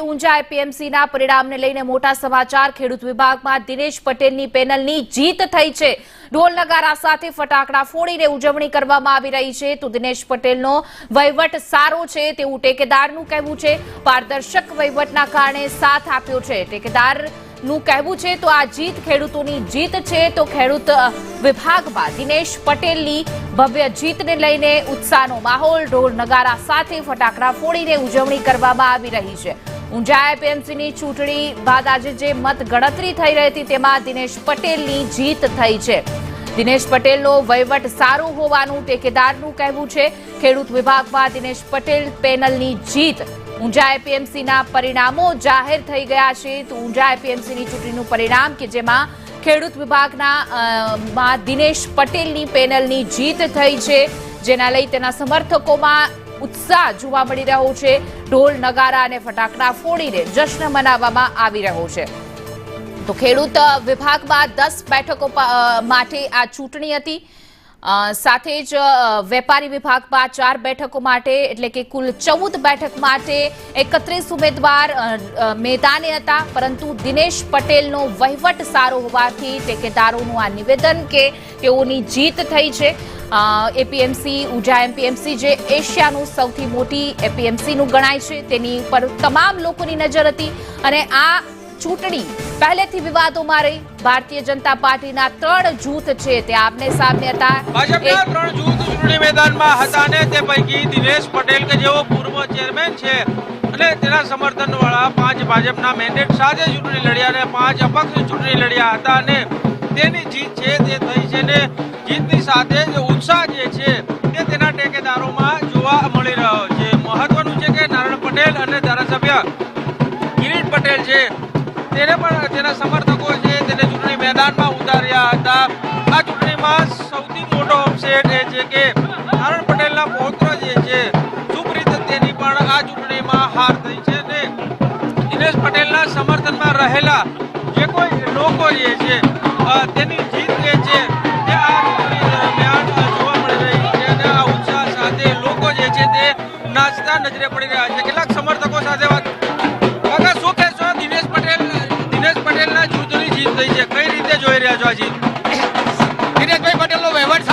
ઊંઝા એપીએમસીના પરિણામને લઈને મોટા સમાચાર। ખેડૂત વિભાગમાં દિનેશ પટેલની પેનલની જીત થઈ છે। ઢોલ નગારા સાથે ફટાકડા ફોડીને ઉજવણી કરવામાં આવી રહી છે। તો દિનેશ પટેલનો વહીવટ સારો છે તેવું ટેકેદારનું કહેવું છે। પારદર્શક વહીવટના કારણે સાથ આપ્યો છે ટેકેદારનું કહેવું છે। તો આ જીત ખેડૂતોની જીત છે। તો ખેડૂત વિભાગમાં દિનેશ પટેલની ભવ્ય જીતને લઈને ઉત્સાહનો માહોલ। ઢોલ નગારા સાથે ફટાકડા ફોડીને ઉજવણી કરવામાં આવી રહી છે। ઊંઝા એપીએમસીની ચૂંટણી બાદ આજે જે મત ગણતરી થઈ રહી હતી તેમાં દિનેશ પટેલની જીત થઈ છે। દિનેશ પટેલનો વહીવટ સારો હોવાનું ટેકેદારનું કહેવું છે। ખેડૂત વિભાગમાં દિનેશ પટેલ પેનલની જીત। ઊંઝા એપીએમસીના પરિણામો જાહેર થઈ ગયા છે। તો ઊંઝા એપીએમસીની ચૂંટણીનું પરિણામ કે જેમાં ખેડૂત વિભાગના દિનેશ પટેલની પેનલની જીત થઈ છે, જેના લઈ તેના સમર્થકોમાં ઉત્સાહ જોવા મળી રહ્યો છે। ઢોલ નગારા અને ફટાકડા ફોડીને જશ્ન મનાવવામાં આવી રહ્યો છે। તો ખેડૂત વિભાગમાં 10 બેઠકો માટે આ ચૂંટણી હતી। સાથે જ વેપારી વિભાગમાં 4 બેઠકો માટે એટલે કે કુલ 14 બેઠક માટે 31 ઉમેદવાર મેદાને હતા। પરંતુ દિનેશ પટેલનો વહીવટ સારો હોવાથી ટેકેદારોનું આ નિવેદન કે તેઓની જીત થઈ છે। એપીએમસી ઊંઝા એપીએમસી જે એશિયાનું સૌથી મોટી એપીએમસીનું ગણાય છે, તેની પર તમામ લોકોની નજર હતી અને આ ચૂંટણી પહેલેથી વિવાદોમાં રહી। ભારતીય જનતા પાર્ટીના 3 જૂથ છે તે આમને સામને હતા। ભાજપના 3 જૂથ ચૂંટણી મેદાનમાં હતા ને તે પૈકી દિનેશ પટેલ કે જેઓ પૂર્વ ચેરમેન છે અને તેના સમર્થન વાળા 5 ભાજપના મેન્ડેટ સાથે ચૂંટણી લડ્યા અને 5 અપક્ષ ચૂંટણી લડ્યા હતા અને તેની જીત છે તે થઈ છે ને જીતની સાથે જે ઉત્સાહ જે છે તે તેના ટેકેદારોમાં જોવા મળી રહ્યો છે। મહત્વનું છે કે નારાયણ પટેલ અને ધારાસભ્ય કિરીટ પટેલ છે તેને પણ તેના સમર્થકો છે તેને ચૂંટણી મેદાનમાં ઉતાર્યા હતા। આ ચૂંટણીમાં સૌથી મોટો અપસેટ એ છે કે નારાયણ પટેલના પૌત્ર જે છે સુપ્રીત તેની પણ આ ચૂંટણીમાં હાર થઈ છે અને દિનેશ પટેલના સમર્થનમાં રહેલા જે કોઈ લોકો જે છે તેની જીત જે છે તે આ ચૂંટણી દરમિયાન જોવા મળી રહી છે અને આ ઉત્સાહ સાથે લોકો જે છે તે નાચતા નજરે પડી રહ્યા છે। કેટલાક સમર્થકો સાથે વાત કાકા શું કહેશો? દિનેશ પટેલના જૂથની જીત થઈ છે, કઈ રીતે જોઈ રહ્યા છો આ જીત? દિનેશભાઈ પટેલનો વહીવટ